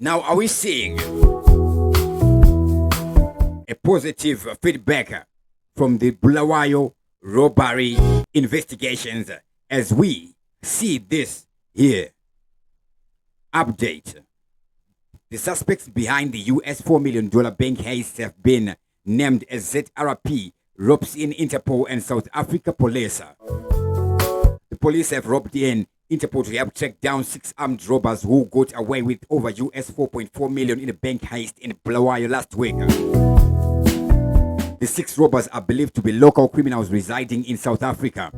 Now, are we seeing a positive feedback from the Bulawayo robbery investigations as we see this here? Update. The suspects behind the US $4 million bank heist have been named as ZRP, ropes in Interpol and South Africa police. The police have roped in Interpol to help track down 6 armed robbers who got away with over US 4.4 million in a bank heist in Bulawayo last week. The 6 robbers are believed to be local criminals residing in South Africa.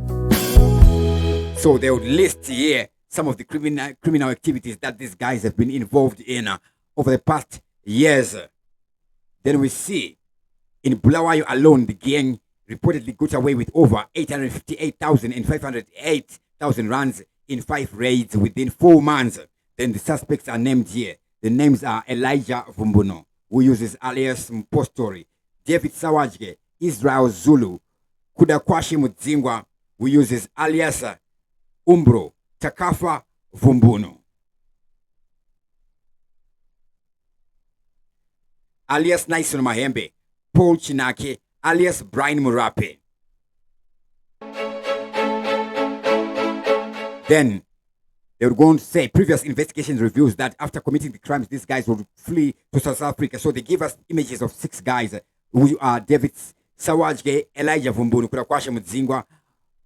So they would list here some of the criminal activities that these guys have been involved in over the past years. Then we see in Bulawayo alone, the gang reportedly got away with over 858,000 and 508,000 rands in 5 raids within 4 months. Then the suspects are named here. The names are Elijah Vumbuno, who uses alias Mpostori, David Sawajge, Israel Zulu, Kudakwashi Mudzingwa, who uses alias Umbro, Takafa Vumbuno, alias Naison Mahembe, Paul Chinake, alias Brian Murape. Then they would go on to say previous investigations reveals that after committing the crimes, these guys would flee to South Africa. So they give us images of 6 guys who are David Sawajge, Elijah Vumbuno, Kurakwasha Mudzingwa,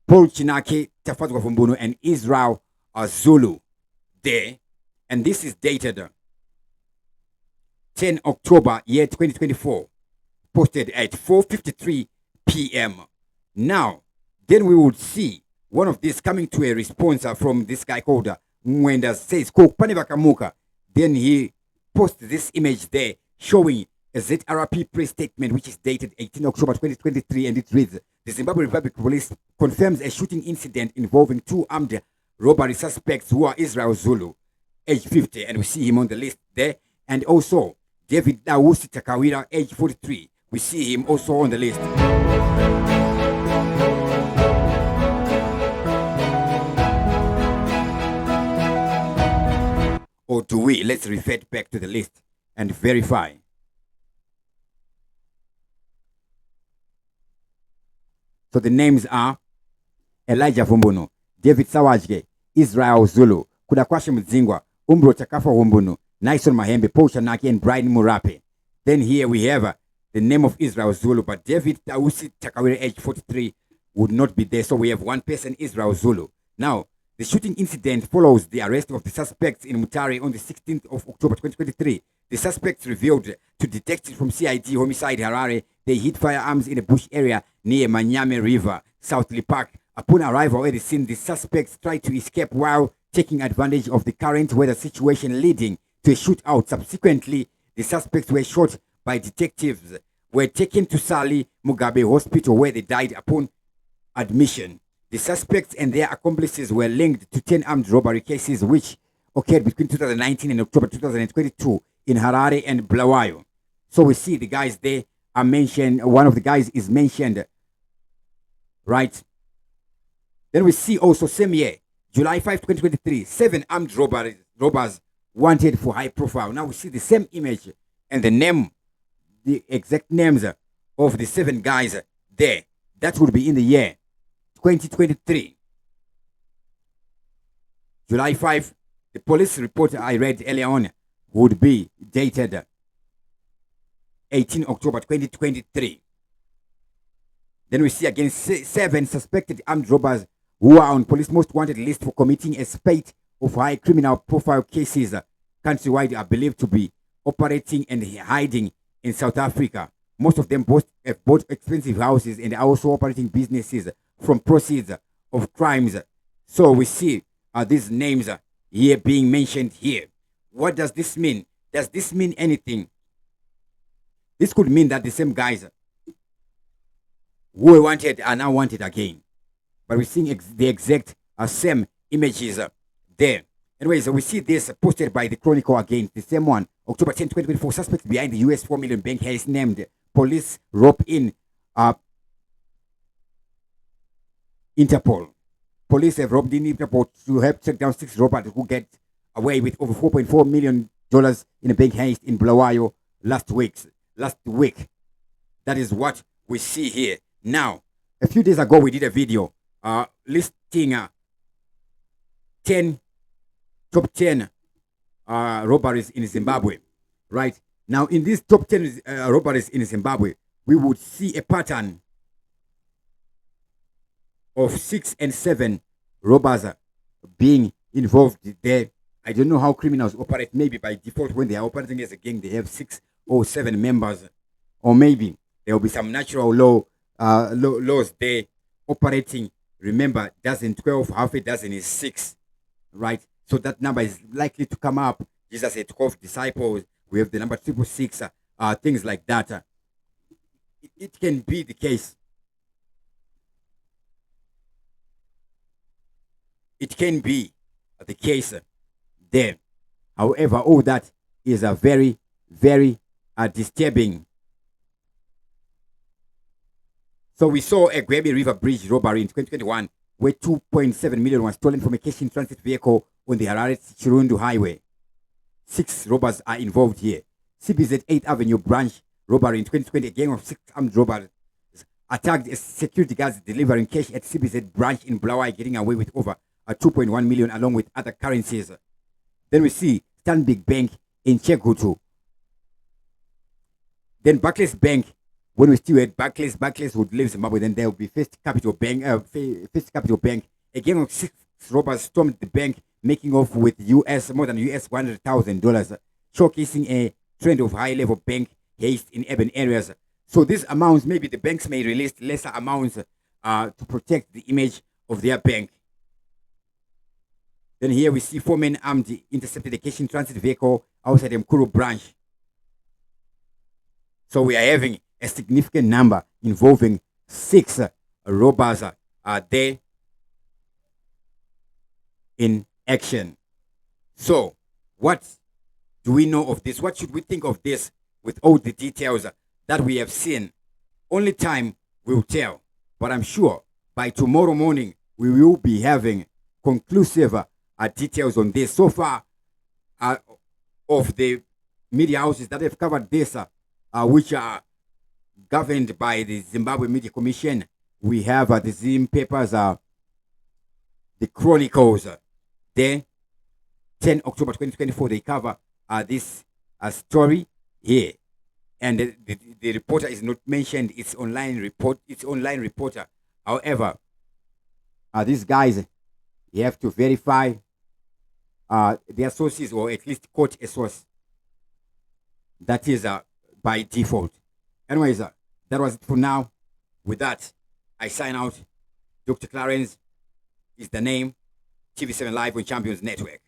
Paul Chinake, Tafatwa Vumbuno, and Israel Zulu there. And this is dated 10 October, year 2024. Posted at 4:53 p.m. Now, then we would see one of these coming to a response from this guy called Mwenda says, Kamuka. Then he posts this image there showing a ZRP press statement which is dated 18 October 2023, and it reads, the Zimbabwe Republic Police confirms a shooting incident involving 2 armed robbery suspects who are Israel Zulu, age 50, and we see him on the list there, and also David Dawusi Takawira, age 43. We see him also on the list. Or do we? Let's refer back to the list and verify. So the names are Elijah Vumbuno, David Sawajge, Israel Zulu, Kudakwashi Mudzingwa, Umbro Takafa Vumbuno, Naison Mahembe, Paul Chinake, and Brian Murape. Then here we have the name of Israel Zulu, but David Tausi Takawere, age 43, would not be there. So we have one person, Israel Zulu. Now, the shooting incident follows the arrest of the suspects in Mutare on the 16th of October 2023. The suspects revealed to detectives from CID Homicide Harare they hid firearms in a bush area near Manyame River, South Lipak. Upon arrival at the scene, the suspects tried to escape while taking advantage of the current weather situation leading to a shootout. Subsequently, the suspects were shot by detectives, were taken to Sali Mugabe Hospital where they died upon admission. The suspects and their accomplices were linked to 10 armed robbery cases which occurred between 2019 and October 2022 in Harare and Bulawayo. So we see the guys there are mentioned. One of the guys is mentioned, right? Then we see also same year, July 5, 2023, 7 armed robbers wanted for high profile. Now we see the same image and the name, the exact names of the 7 guys there. That would be in the year 2023. July 5, the police report I read earlier on would be dated 18 October 2023. Then we see again 7 suspected armed robbers who are on police most wanted list for committing a spate of high criminal profile cases countrywide are believed to be operating and hiding in South Africa. Most of them have bought expensive houses and are also operating businesses from proceeds of crimes. So we see these names here being mentioned here. What does this mean? Does this mean anything? This could mean that the same guys who were wanted are now wanted again. But we're seeing the exact same images there. Anyways, we see this posted by the Chronicle again, the same one, October 10, 2024. Suspects behind the US $4 million bank heist named. Police rope in Interpol. Police have robbed in Interpol to help track down 6 robbers who get away with over $4.4 million in a bank heist in Bulawayo last week. That is what we see here. Now, a few days ago, we did a video listing 10 top 10 robberies in Zimbabwe. Right now, in these top 10 robberies in Zimbabwe, we would see a pattern of 6 and 7 robbers being involved there. I don't know how criminals operate. Maybe by default, when they are operating as a gang, they have 6 or 7 members, or maybe there will be some natural laws there operating. Remember, dozen 12, half a dozen is 6, right? So that number is likely to come up. Jesus had 12 disciples. We have the number 666, things like that. It can be the case. It can be the case there. However, all that is a very, very disturbing. So we saw a Gwebi River Bridge robbery in 2021 where 2.7 million was stolen from a cash in transit vehicle on the Harare-Chirundu highway. 6 robbers are involved here. CBZ 8th Avenue branch robbery in 2020, a gang of 6 armed robbers attacked a security guards delivering cash at CBZ branch in Bulawayo, getting away with over 2.1 million along with other currencies. Then we see Stanbic Bank in Chegutu. Then Barclays Bank, when we still had Barclays would leave Zimbabwe, then there will be First Capital Bank. A gang of 6 robbers stormed the bank, making off with more than $100,000, showcasing a trend of high-level bank heist in urban areas. So these amounts, maybe the banks may release lesser amounts to protect the image of their bank. Then here we see 4 men armed intercepted a cash in transit vehicle outside Mkuru branch. So we are having a significant number involving 6 robbers there in action. So what do we know of this? What should we think of this with all the details that we have seen? Only time will tell. But I'm sure by tomorrow morning we will be having conclusive details on this. So far, of the media houses that have covered this, which are governed by the Zimbabwe Media Commission, we have the Zim papers, the Chronicles. There, 10 October 2024, they cover this story here. And the reporter is not mentioned. It's online reporter. However, these guys, you have to verify their sources, or at least quote a source. That is by default. Anyways, that was it for now. With that, I sign out. Dr. Clarence is the name. TV7 Live on Champions Network.